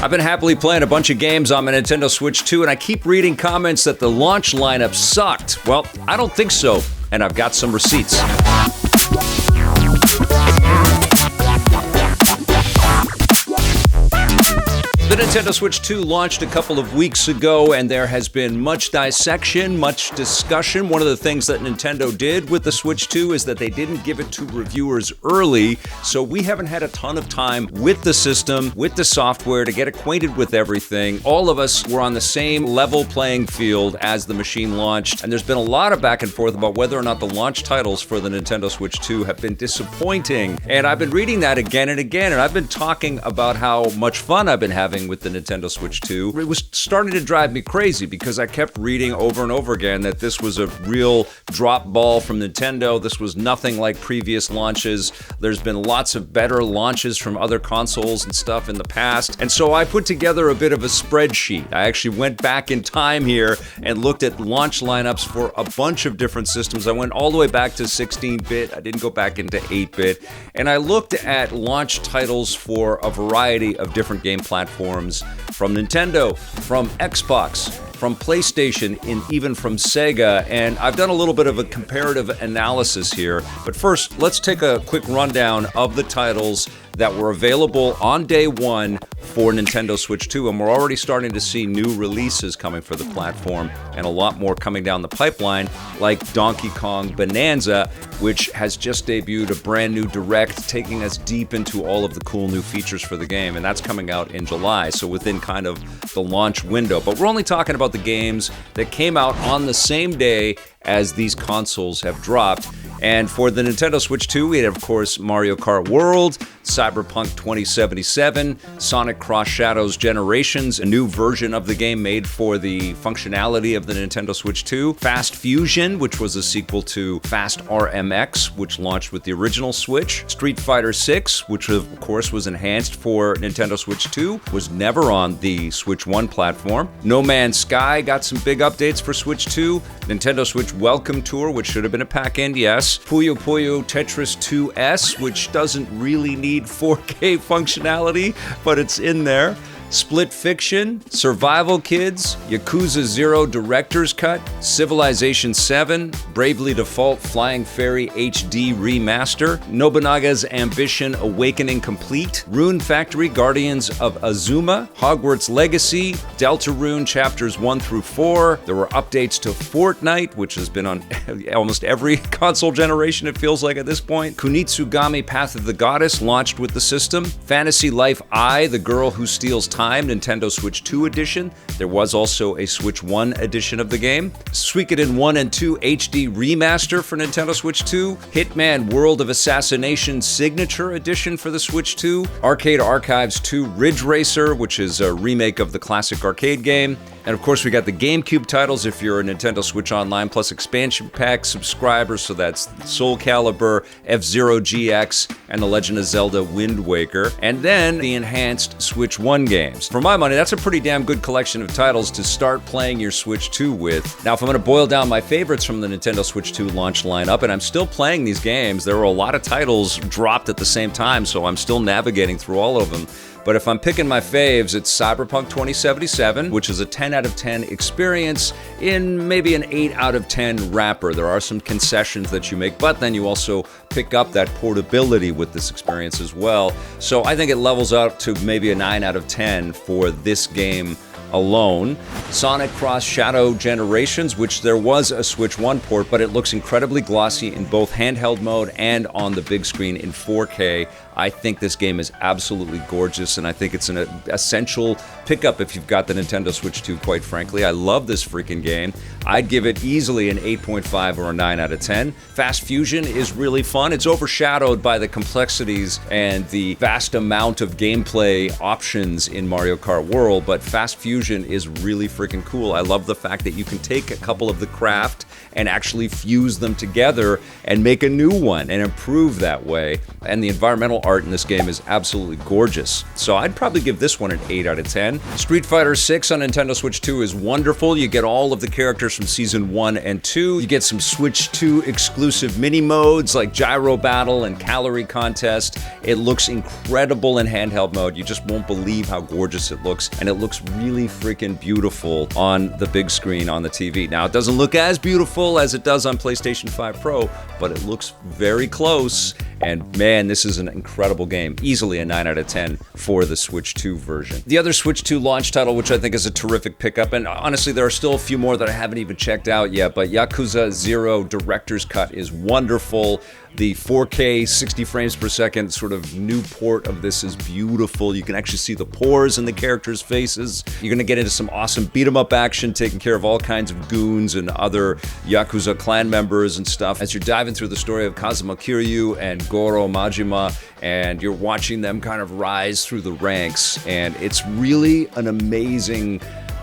I've been happily playing a bunch of games on my Nintendo Switch 2, and I keep reading comments that the launch lineup sucked. Well, I don't think so, and I've got some receipts. The Nintendo Switch 2 launched a couple of weeks ago, and there has been much dissection, much discussion. One of the things that Nintendo did with the Switch 2 is that they didn't give it to reviewers early, so we haven't had a ton of time with the system, with the software, to get acquainted with everything. All of us were on the same level playing field as the machine launched, and there's been a lot of back and forth about whether or not the launch titles for the Nintendo Switch 2 have been disappointing. And I've been reading that again and again, and I've been talking about how much fun I've been having with the Nintendo Switch 2. It was starting to drive me crazy because I kept reading over and over again that this was a real drop ball from Nintendo. This was nothing like previous launches. There's been lots of better launches from other consoles and stuff in the past. And so I put together a bit of a spreadsheet. I actually went back in time here and looked at launch lineups for a bunch of different systems. I went all the way back to 16-bit. I didn't go back into 8-bit. And I looked at launch titles for a variety of different game platforms from Nintendo, from Xbox, from PlayStation, and even from Sega, and I've done a little bit of a comparative analysis here. But first, let's take a quick rundown of the titles that were available on day one for Nintendo Switch 2, and we're already starting to see new releases coming for the platform, and a lot more coming down the pipeline, like Donkey Kong Bananza, which has just debuted a brand new direct, taking us deep into all of the cool new features for the game, and that's coming out in July, so within kind of the launch window. But we're only talking about the games that came out on the same day as these consoles have dropped. And for the Nintendo Switch 2, we had, of course, Mario Kart World, Cyberpunk 2077, Sonic Cross Shadows Generations, a new version of the game made for the functionality of the Nintendo Switch 2, Fast Fusion, which was a sequel to Fast RMX, which launched with the original Switch, Street Fighter 6, which of course was enhanced for Nintendo Switch 2, was never on the Switch 1 platform. No Man's Sky got some big updates for Switch 2, Nintendo Switch Welcome Tour, which should have been a pack-in, yes, Puyo Puyo Tetris 2S, which doesn't really need 4K functionality, but it's in there. Split Fiction, Survival Kids, Yakuza 0 Director's Cut, Civilization 7, Bravely Default Flying Fairy HD Remaster, Nobunaga's Ambition Awakening Complete, Rune Factory Guardians of Azuma, Hogwarts Legacy, Deltarune Chapters 1 through 4. There were updates to Fortnite, which has been on almost every console generation, it feels like at this point. Kunitsugami Path of the Goddess launched with the system. Fantasy Life I, The Girl Who Steals Time, Nintendo Switch 2 edition. There was also a Switch 1 edition of the game. Suikoden 1 and 2 HD Remaster for Nintendo Switch 2. Hitman World of Assassination Signature Edition for the Switch 2. Arcade Archives 2 Ridge Racer, which is a remake of the classic arcade game. And of course, we got the GameCube titles if you're a Nintendo Switch Online Plus expansion pack subscriber, so that's Soul Calibur, F-Zero GX, and The Legend of Zelda Wind Waker. And then the enhanced Switch 1 games. For my money, that's a pretty damn good collection of titles to start playing your Switch 2 with. Now, if I'm going to boil down my favorites from the Nintendo Switch 2 launch lineup, and I'm still playing these games, there were a lot of titles dropped at the same time, so I'm still navigating through all of them. But if I'm picking my faves, it's Cyberpunk 2077, which is a 10 out of 10 experience in maybe an 8 out of 10 wrapper. There are some concessions that you make, but then you also pick up that portability with this experience as well. So I think it levels out to maybe a 9 out of 10 for this game alone. Sonic Cross Shadow Generations, which there was a Switch 1 port, but it looks incredibly glossy in both handheld mode and on the big screen in 4K. I think this game is absolutely gorgeous, and I think it's an essential pickup if you've got the Nintendo Switch 2, quite frankly. I love this freaking game. I'd give it easily an 8.5 or a 9 out of 10. Fast Fusion is really fun. It's overshadowed by the complexities and the vast amount of gameplay options in Mario Kart World, but Fast Fusion is really freaking cool. I love the fact that you can take a couple of the craft and actually fuse them together and make a new one and improve that way. And the environmental art in this game is absolutely gorgeous. So I'd probably give this one an 8 out of 10. Street Fighter 6 on Nintendo Switch 2 is wonderful. You get all of the characters from Season 1 and 2. You get some Switch 2 exclusive mini modes like Gyro Battle and Calorie Contest. It looks incredible in handheld mode. You just won't believe how gorgeous it looks, and it looks really freaking beautiful on the big screen on the TV. Now, it doesn't look as beautiful as it does on PlayStation 5 Pro, but it looks very close, and man, this is an incredible game. Easily a 9 out of 10 for the Switch 2 version. The other Switch 2 launch title, which I think is a terrific pickup, and honestly, there are still a few more that I haven't even checked out yet, but Yakuza 0 Director's Cut is wonderful. The 4K 60 frames per second sort of new port of this is beautiful. You can actually see the pores in the characters' faces. You're going to get into some awesome beat-em-up action, taking care of all kinds of goons and other Yakuza clan members and stuff as you're diving through the story of Kazuma Kiryu and Goro Majima, and you're watching them kind of rise through the ranks. And it's really an amazing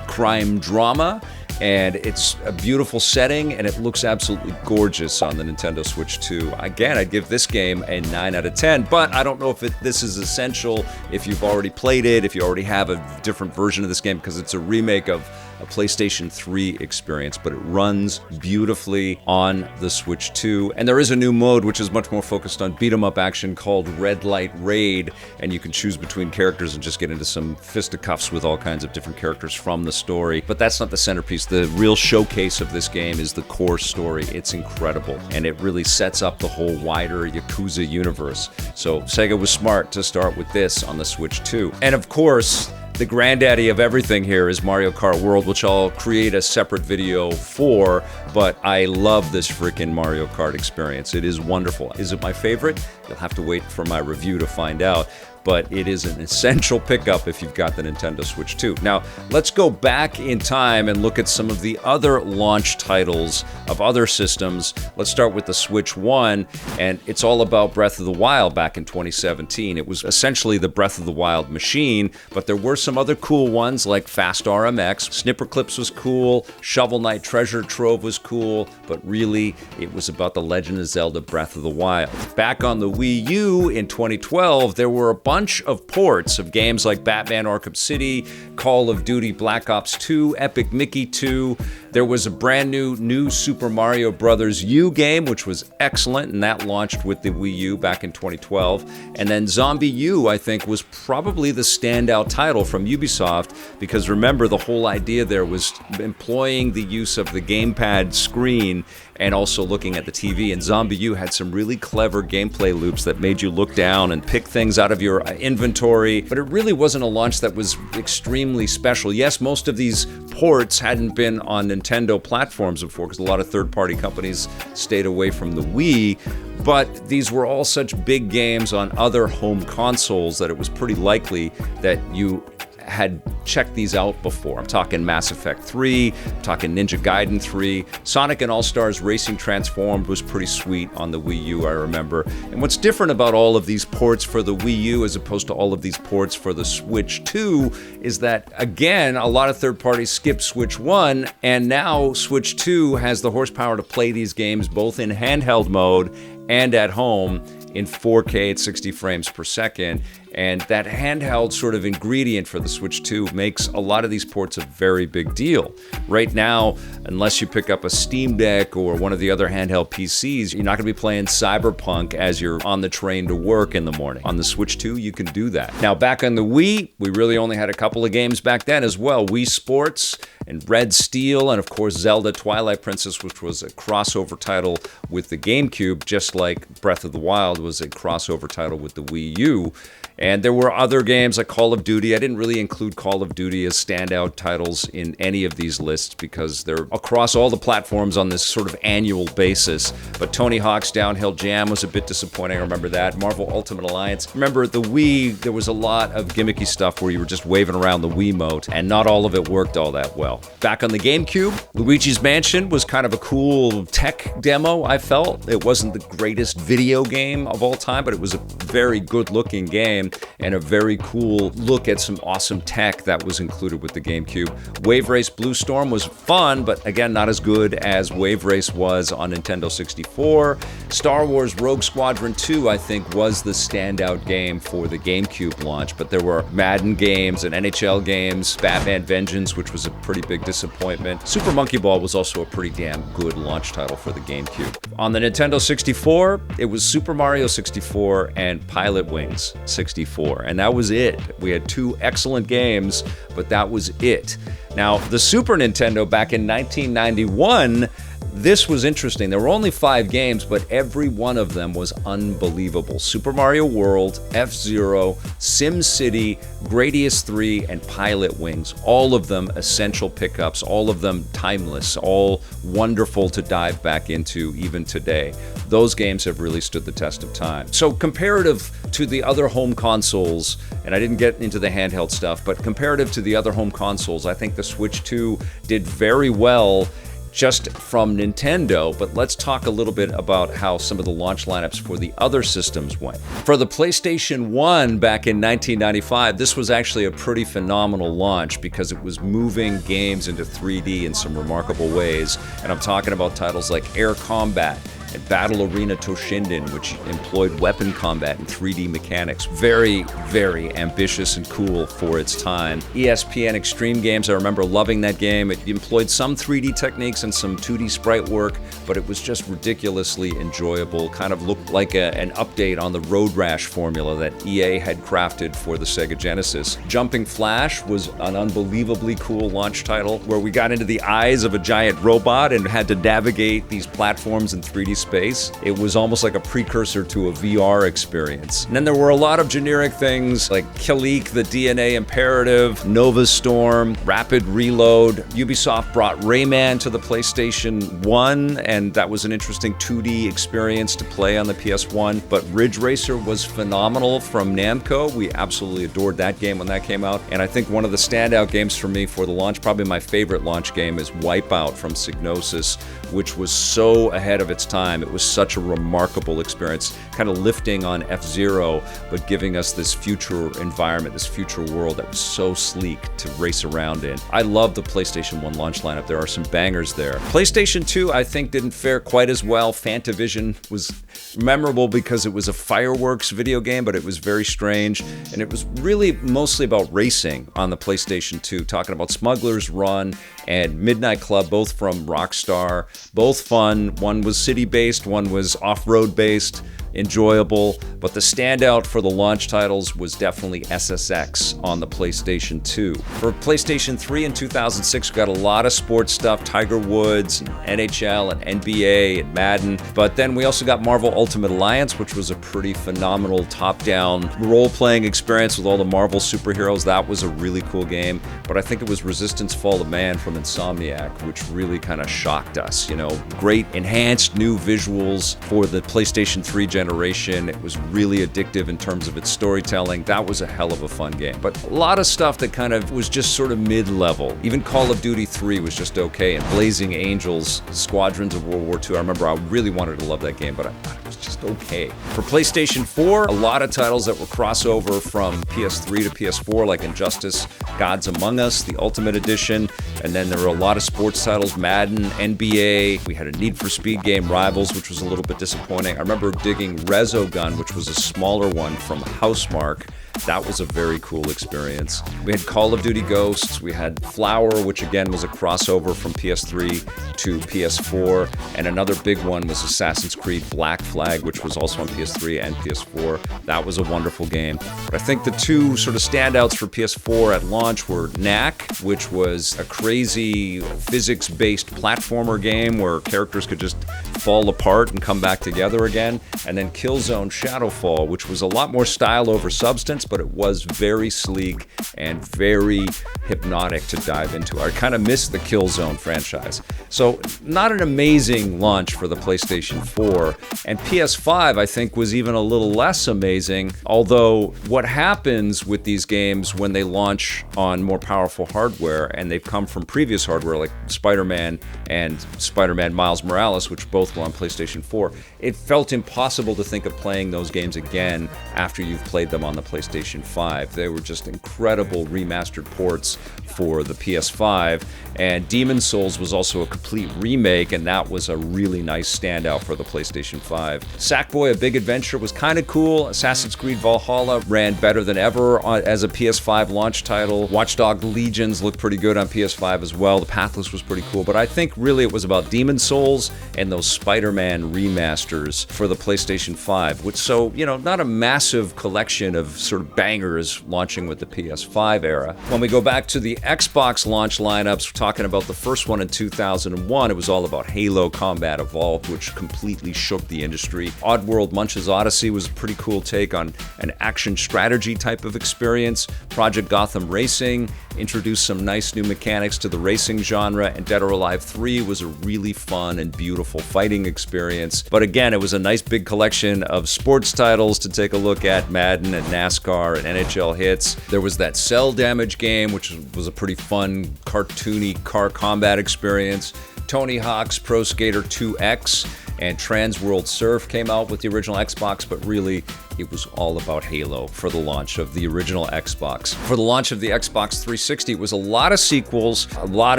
crime drama. And it's a beautiful setting, and it looks absolutely gorgeous on the Nintendo Switch 2. Again, I'd give this game a 9 out of 10, but I don't know if this is essential if you've already played it, if you already have a different version of this game, because it's a remake of a PlayStation 3 experience, but it runs beautifully on the Switch 2. And there is a new mode which is much more focused on beat-em-up action called Red Light Raid, and you can choose between characters and just get into some fisticuffs with all kinds of different characters from the story. But that's not the centerpiece. The real showcase of this game is the core story. It's incredible, and it really sets up the whole wider Yakuza universe. So Sega was smart to start with this on the Switch 2. And of course, the granddaddy of everything here is Mario Kart World, which I'll create a separate video for, but I love this freaking Mario Kart experience. It is wonderful. Is it my favorite? You'll have to wait for my review to find out, but it is an essential pickup if you've got the Nintendo Switch 2. Now, let's go back in time and look at some of the other launch titles of other systems. Let's start with the Switch 1, and it's all about Breath of the Wild back in 2017. It was essentially the Breath of the Wild machine, but there were some other cool ones like Fast RMX. Snipper Clips was cool, Shovel Knight Treasure Trove was cool, but really, it was about The Legend of Zelda Breath of the Wild. Back on the Wii U in 2012, there were a bunch of ports of games like Batman Arkham City, Call of Duty Black Ops 2, Epic Mickey 2. There was a brand new Super Mario Bros. U game, which was excellent, and that launched with the Wii U back in 2012. And then Zombie U, I think, was probably the standout title from Ubisoft, because remember, the whole idea there was employing the use of the gamepad screen and also looking at the TV. And Zombie U had some really clever gameplay loops that made you look down and pick things out of your inventory. But it really wasn't a launch that was extremely special. Yes, most of these ports hadn't been on Nintendo platforms before, because a lot of third-party companies stayed away from the Wii. But these were all such big games on other home consoles that it was pretty likely that you had checked these out before. I'm talking Mass Effect 3, I'm talking Ninja Gaiden 3, Sonic and All-Stars Racing Transformed was pretty sweet on the Wii U, I remember. And what's different about all of these ports for the Wii U as opposed to all of these ports for the Switch 2 is that, again, a lot of third parties skipped Switch 1, and now Switch 2 has the horsepower to play these games both in handheld mode and at home in 4K at 60 frames per second. And that handheld sort of ingredient for the Switch 2 makes a lot of these ports a very big deal. Right now, unless you pick up a Steam Deck or one of the other handheld PCs, you're not going to be playing Cyberpunk as you're on the train to work in the morning. On the Switch 2, you can do that. Now, back on the Wii, we really only had a couple of games back then as well. Wii Sports and Red Steel, and of course Zelda Twilight Princess, which was a crossover title with the GameCube, just like Breath of the Wild was a crossover title with the Wii U. And there were other games like Call of Duty. I didn't really include Call of Duty as standout titles in any of these lists because they're across all the platforms on this sort of annual basis. But Tony Hawk's Downhill Jam was a bit disappointing. I remember that. Marvel Ultimate Alliance. Remember, at the Wii, there was a lot of gimmicky stuff where you were just waving around the Wiimote, and not all of it worked all that well. Now, back on the GameCube, Luigi's Mansion was kind of a cool tech demo, I felt. It wasn't the greatest video game of all time, but it was a very good-looking game and a very cool look at some awesome tech that was included with the GameCube. Wave Race Blue Storm was fun, but again, not as good as Wave Race was on Nintendo 64. Star Wars Rogue Squadron 2, I think, was the standout game for the GameCube launch, but there were Madden games and NHL games, Batman Vengeance, which was a pretty big disappointment. Super Monkey Ball was also a pretty damn good launch title for the GameCube. On the Nintendo 64, it was Super Mario 64 and Pilot Wings 64, and that was it. We had two excellent games, but that was it. Now, the Super Nintendo back in 1991, this was interesting. There were only 5 games, but every one of them was unbelievable. Super Mario World, F-Zero, SimCity, Gradius 3, and Pilot Wings. All of them essential pickups, all of them timeless, all wonderful to dive back into even today. Those games have really stood the test of time. So comparative to the other home consoles, and I didn't get into the handheld stuff, but comparative to the other home consoles, I think the Switch 2 did very well just from Nintendo, but let's talk a little bit about how some of the launch lineups for the other systems went. For the PlayStation 1 back in 1995, this was actually a pretty phenomenal launch because it was moving games into 3D in some remarkable ways, and I'm talking about titles like Air Combat and Battle Arena Toshinden, which employed weapon combat and 3D mechanics. Very, very ambitious and cool for its time. ESPN Extreme Games, I remember loving that game. It employed some 3D techniques and some 2D sprite work, but it was just ridiculously enjoyable. Kind of looked like an update on the Road Rash formula that EA had crafted for the SEGA Genesis. Jumping Flash was an unbelievably cool launch title where we got into the eyes of a giant robot and had to navigate these platforms in 3D space. It was almost like a precursor to a VR experience. And then there were a lot of generic things like Kilik, the DNA Imperative, Nova Storm, Rapid Reload. Ubisoft brought Rayman to the PlayStation 1, and that was an interesting 2D experience to play on the PS1. But Ridge Racer was phenomenal from Namco. We absolutely adored that game when that came out. And I think one of the standout games for me for the launch, probably my favorite launch game, is WipEout from Psygnosis, which was so ahead of its time. It was such a remarkable experience, kind of lifting on F-Zero, but giving us this future environment, this future world that was so sleek to race around in. I love the PlayStation 1 launch lineup. There are some bangers there. PlayStation 2, I think, didn't fare quite as well. Fantavision was memorable because it was a fireworks video game, but it was very strange, and it was really mostly about racing on the PlayStation 2, talking about Smuggler's Run and Midnight Club, both from Rockstar, both fun. One was city-based, one was off-road based, enjoyable, but the standout for the launch titles was definitely SSX on the PlayStation 2. For PlayStation 3 in 2006, we got a lot of sports stuff, Tiger Woods, and NHL, and NBA, and Madden, but then we also got Marvel Ultimate Alliance, which was a pretty phenomenal top-down role-playing experience with all the Marvel superheroes. That was a really cool game, but I think it was Resistance Fall of Man from Insomniac, which really kind of shocked us. You know, great enhanced new visuals for the PlayStation 3 generation. It was really addictive in terms of its storytelling. That was a hell of a fun game. But a lot of stuff that kind of was just sort of mid-level. Even Call of Duty 3 was just okay, and Blazing Angels, Squadrons of World War II, I remember I really wanted to love that game, but I thought it was just okay. For PlayStation 4, a lot of titles that were crossover from PS3 to PS4, like Injustice, Gods Among Us, the Ultimate Edition, and then there were a lot of sports titles, Madden, NBA. We had a Need for Speed game, Rivals, which was a little bit disappointing. I remember digging Resogun, which was a smaller one from Housemarque. That was a very cool experience. We had Call of Duty Ghosts, we had Flower, which again was a crossover from PS3 to PS4, and another big one was Assassin's Creed Black Flag, which was also on PS3 and PS4. That was a wonderful game. But I think the two sort of standouts for PS4 at launch were Knack, which was a crazy physics-based platformer game where characters could just fall apart and come back together again, and then Killzone Shadowfall, which was a lot more style over substance, performance, but it was very sleek and very hypnotic to dive into. I kind of missed the Killzone franchise. So not an amazing launch for the PlayStation 4, and PS5 I think was even a little less amazing, although what happens with these games when they launch on more powerful hardware, and they've come from previous hardware like Spider-Man and Spider-Man Miles Morales, which both were on PlayStation 4, it felt impossible to think of playing those games again after you've played them on the PlayStation 5. They were just incredible remastered ports for the PS5, and Demon's Souls was also a complete remake, and that was a really nice standout for the PlayStation 5. Sackboy: A Big Adventure was kind of cool. Assassin's Creed Valhalla ran better than ever as a PS5 launch title. Watch Dogs: Legions looked pretty good on PS5 as well. The Pathless was pretty cool, but I think really it was about Demon's Souls and those Spider-Man remasters for the PlayStation 5, which, so, you know, not a massive collection of sort of bangers launching with the PS5 era. When we go back to the Xbox launch lineups, we're talking about the first one in 2001. It was all about Halo Combat Evolved, which completely shook the industry. Oddworld Munch's Odyssey was a pretty cool take on an action strategy type of experience. Project Gotham Racing introduced some nice new mechanics to the racing genre, and Dead or Alive 3 was a really fun and beautiful fighting experience. But again, it was a nice big collection of sports titles to take a look at: Madden and NASCAR and NHL hits. There was that Cell Damage game, which was a pretty fun, cartoony car combat experience. Tony Hawk's Pro Skater 2X and Trans World Surf came out with the original Xbox, but really it was all about Halo for the launch of the original Xbox. For the launch of the Xbox 360, it was a lot of sequels, a lot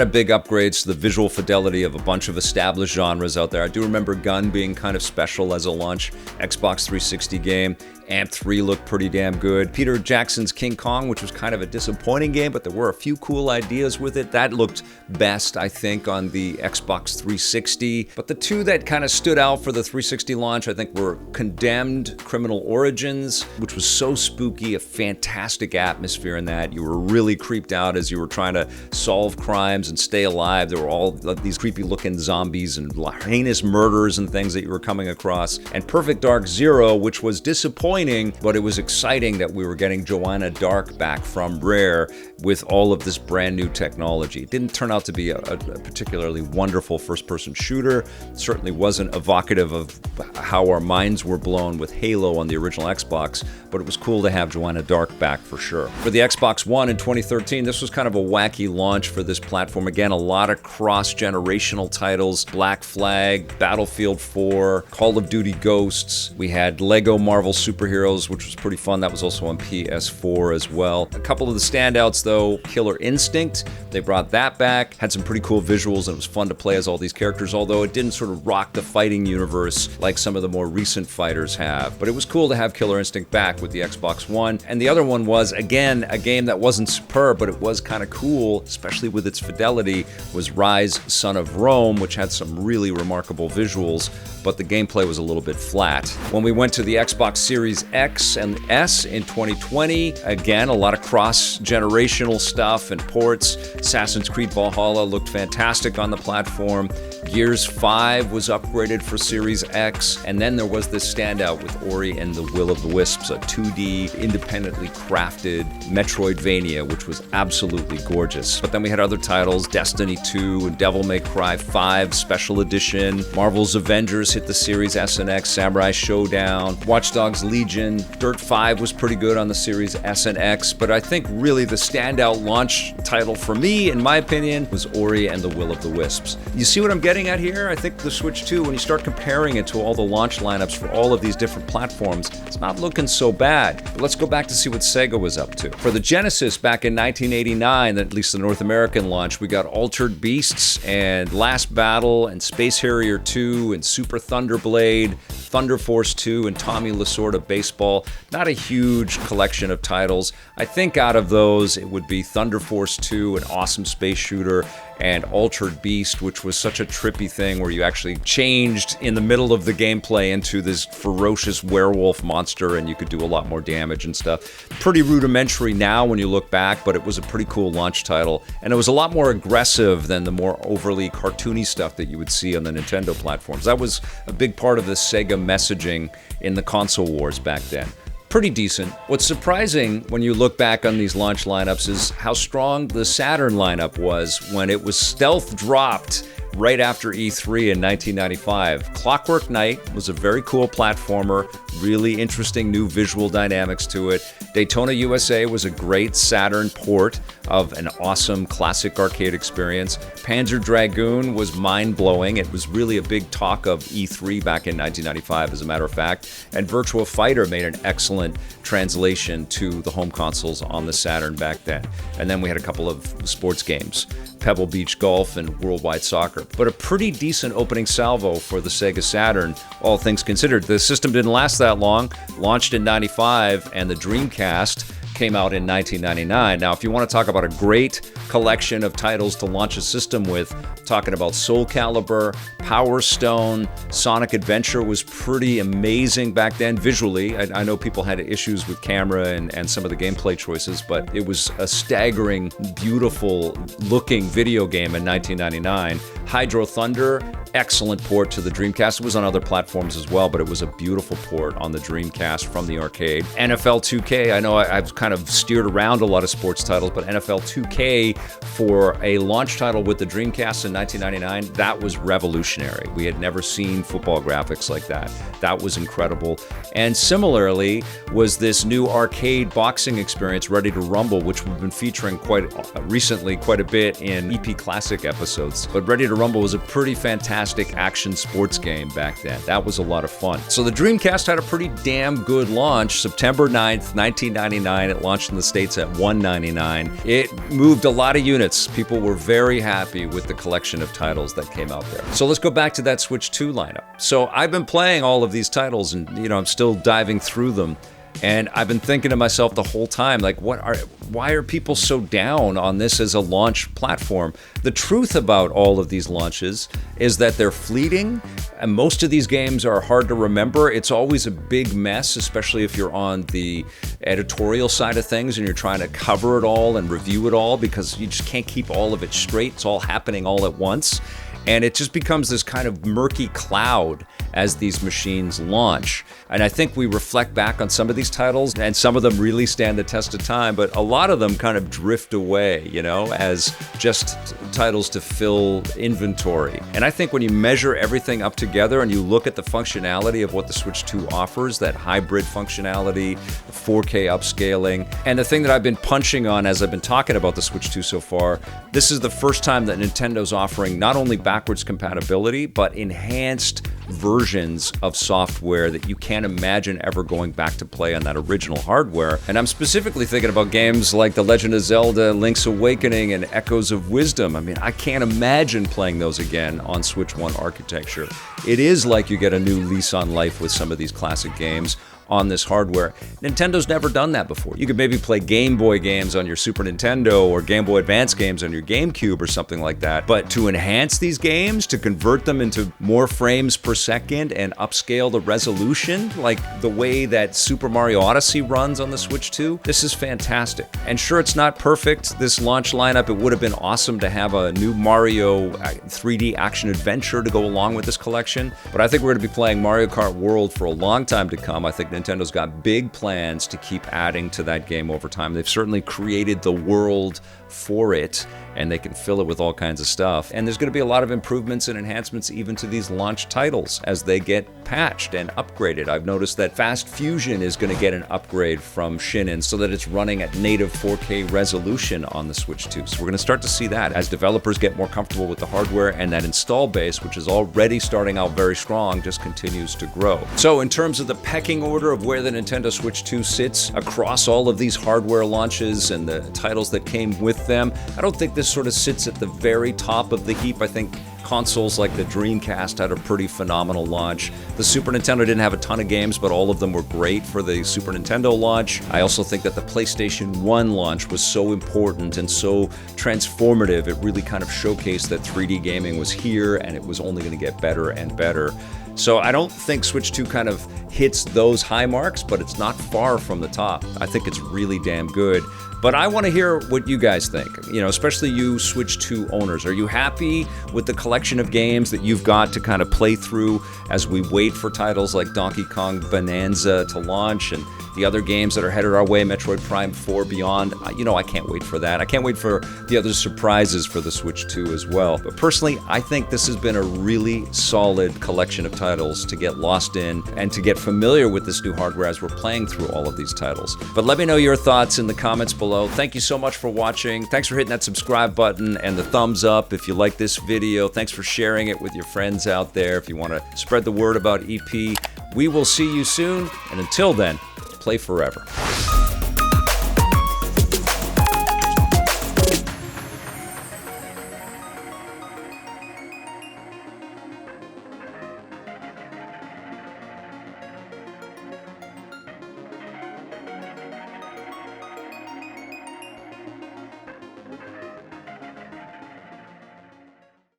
of big upgrades to the visual fidelity of a bunch of established genres out there. I do remember Gun being kind of special as a launch Xbox 360 game. Amp 3 looked pretty damn good. Peter Jackson's King Kong, which was kind of a disappointing game, but there were a few cool ideas with it. That looked best, I think, on the Xbox 360. But the two that kind of stood out for the 360 launch, I think, were Condemned: Criminal Origins, which was so spooky, a fantastic atmosphere in that. You were really creeped out as you were trying to solve crimes and stay alive. There were all these creepy looking zombies and heinous murders and things that you were coming across. And Perfect Dark Zero, which was disappointing, but it was exciting that we were getting Joanna Dark back from Rare with all of this brand new technology. It didn't turn out to be a particularly wonderful first-person shooter. It certainly wasn't evocative of how our minds were blown with Halo on the original Xbox, but it was cool to have Joanna Dark back for sure. For the Xbox One in 2013, this was kind of a wacky launch for this platform. Again, a lot of cross-generational titles: Black Flag, Battlefield 4, Call of Duty Ghosts. We had Lego Marvel Superheroes, which was pretty fun. That was also on PS4 as well. A couple of the standouts, though: Killer Instinct. They brought that back. Had some pretty cool visuals, and it was fun to play as all these characters, although it didn't sort of rock the fighting universe like some of the more recent fighters have. But it was cool to have Killer Instinct back with the Xbox One. And the other one was, again, a game that wasn't superb, but it was kind of cool, especially with its fidelity, was Rise: Son of Rome, which had some really remarkable visuals, but the gameplay was a little bit flat. When we went to the Xbox Series X and S in 2020, again, a lot of cross-generational stuff and ports. Assassin's Creed Valhalla looked fantastic on the platform. Gears 5 was upgraded for Series X, and then there was this standout with Ori and the Will of the Wisps, a 2D, independently crafted Metroidvania, which was absolutely gorgeous. But then we had other titles: Destiny 2 and Devil May Cry 5 Special Edition. Marvel's Avengers hit the Series S and X, Samurai Showdown. Watch Dogs: Legion. Dirt 5 was pretty good on the Series S and X, but I think really the standout launch title for me, in my opinion, was Ori and the Will of the Wisps. You see what I'm getting at here? I think the Switch 2, when you start comparing it to all the launch lineups for all of these different platforms, it's not looking so bad. But let's go back to see what SEGA was up to. For the Genesis back in 1989, at least the North American launch, we got Altered Beasts and Last Battle and Space Harrier 2 and Super Thunderblade, Thunder Force 2 and Tommy Lasorda Baseball. Not a huge collection of titles. I think out of those, it would be Thunder Force 2, an awesome space shooter, and Altered Beast, which was such a trippy thing where you actually changed in the middle of the gameplay into this ferocious werewolf monster and you could do a lot more damage and stuff. Pretty rudimentary now when you look back, but it was a pretty cool launch title, and it was a lot more aggressive than the more overly cartoony stuff that you would see on the Nintendo platforms. That was a big part of the Sega messaging in the console wars back then. pretty decent. What's surprising when you look back on these launch lineups is how strong the Saturn lineup was when it was stealth dropped right after E3 in 1995. Clockwork Knight was a very cool platformer, really interesting new visual dynamics to it. Daytona USA was a great Saturn port of an awesome classic arcade experience. Panzer Dragoon was mind-blowing. It was really a big talk of E3 back in 1995, as a matter of fact. And Virtua Fighter made an excellent translation to the home consoles on the Saturn back then. And then we had a couple of sports games, Pebble Beach Golf and Worldwide Soccer. But a pretty decent opening salvo for the Sega Saturn, all things considered. The system didn't last that long, launched in 95, and the Dreamcast came out in 1999. Now, if you want to talk about a great collection of titles to launch a system with, talking about Soul Calibur, Power Stone, Sonic Adventure was pretty amazing back then visually. I know people had issues with camera and some of the gameplay choices, but it was a staggering, beautiful looking video game in 1999. Hydro Thunder, excellent port to the Dreamcast. It was on other platforms as well, but it was a beautiful port on the Dreamcast from the arcade. NFL 2K, I know I've kind of steered around a lot of sports titles, but NFL 2K for a launch title with the Dreamcast in 1999, that was revolutionary. We had never seen football graphics like that. That was incredible. And similarly was this new arcade boxing experience, Ready to Rumble, which we've been featuring quite recently, quite a bit in EP Classic episodes. But Ready to Rumble was a pretty fantastic action sports game back then. That was a lot of fun. So the Dreamcast had a pretty damn good launch. September 9th, 1999, it launched in the States at $199. It moved a lot of units. People were very happy with the collection of titles that came out there. So let's go back to that Switch 2 lineup. So I've been playing all of these titles and, I'm still diving through them. And I've been thinking to myself the whole time, like, why are people so down on this as a launch platform? The truth about all of these launches is that they're fleeting, and most of these games are hard to remember. It's always a big mess, especially if you're on the editorial side of things and you're trying to cover it all and review it all, because you just can't keep all of it straight. It's all happening all at once. And it just becomes this kind of murky cloud as these machines launch. And I think we reflect back on some of these titles, and some of them really stand the test of time, but a lot of them kind of drift away, as just titles to fill inventory. And I think when you measure everything up together and you look at the functionality of what the Switch 2 offers, that hybrid functionality, 4K upscaling, and the thing that I've been punching on as I've been talking about the Switch 2 so far, this is the first time that Nintendo's offering not only backwards compatibility, but enhanced versions of software that you can't imagine ever going back to play on that original hardware. And I'm specifically thinking about games like The Legend of Zelda, Link's Awakening, and Echoes of Wisdom. I mean, I can't imagine playing those again on Switch 1 architecture. It is like you get a new lease on life with some of these classic games on this hardware. Nintendo's never done that before. You could maybe play Game Boy games on your Super Nintendo or Game Boy Advance games on your GameCube or something like that. But to enhance these games, to convert them into more frames per second and upscale the resolution, like the way that Super Mario Odyssey runs on the Switch 2, this is fantastic. And sure, it's not perfect, this launch lineup. It would have been awesome to have a new Mario 3D action adventure to go along with this collection. But I think we're going to be playing Mario Kart World for a long time to come. I think Nintendo's got big plans to keep adding to that game over time. They've certainly created the world for it, and they can fill it with all kinds of stuff. And there's going to be a lot of improvements and enhancements even to these launch titles as they get patched and upgraded. I've noticed that Fast Fusion is going to get an upgrade from Shinin so that it's running at native 4K resolution on the Switch 2. So we're going to start to see that as developers get more comfortable with the hardware, and that install base, which is already starting out very strong, just continues to grow. So in terms of the pecking order of where the Nintendo Switch 2 sits across all of these hardware launches and the titles that came with them, I don't think this sort of sits at the very top of the heap. I think consoles like the Dreamcast had a pretty phenomenal launch. The Super Nintendo didn't have a ton of games, but all of them were great for the Super Nintendo launch. I also think that the PlayStation 1 launch was so important and so transformative. It really kind of showcased that 3D gaming was here, and it was only going to get better and better. So I don't think Switch 2 kind of hits those high marks, but it's not far from the top. I think it's really damn good. But I want to hear what you guys think, especially you Switch 2 owners. Are you happy with the collection of games that you've got to kind of play through as we wait for titles like Donkey Kong Bananza to launch and the other games that are headed our way, Metroid Prime 4 Beyond? I can't wait for that. I can't wait for the other surprises for the Switch 2 as well. But personally, I think this has been a really solid collection of titles to get lost in and to get familiar with this new hardware as we're playing through all of these titles. But let me know your thoughts in the comments below. Thank you so much for watching. Thanks for hitting that subscribe button and the thumbs up if you like this video. Thanks for sharing it with your friends out there if you want to spread the word about EP. We will see you soon, and until then, play forever.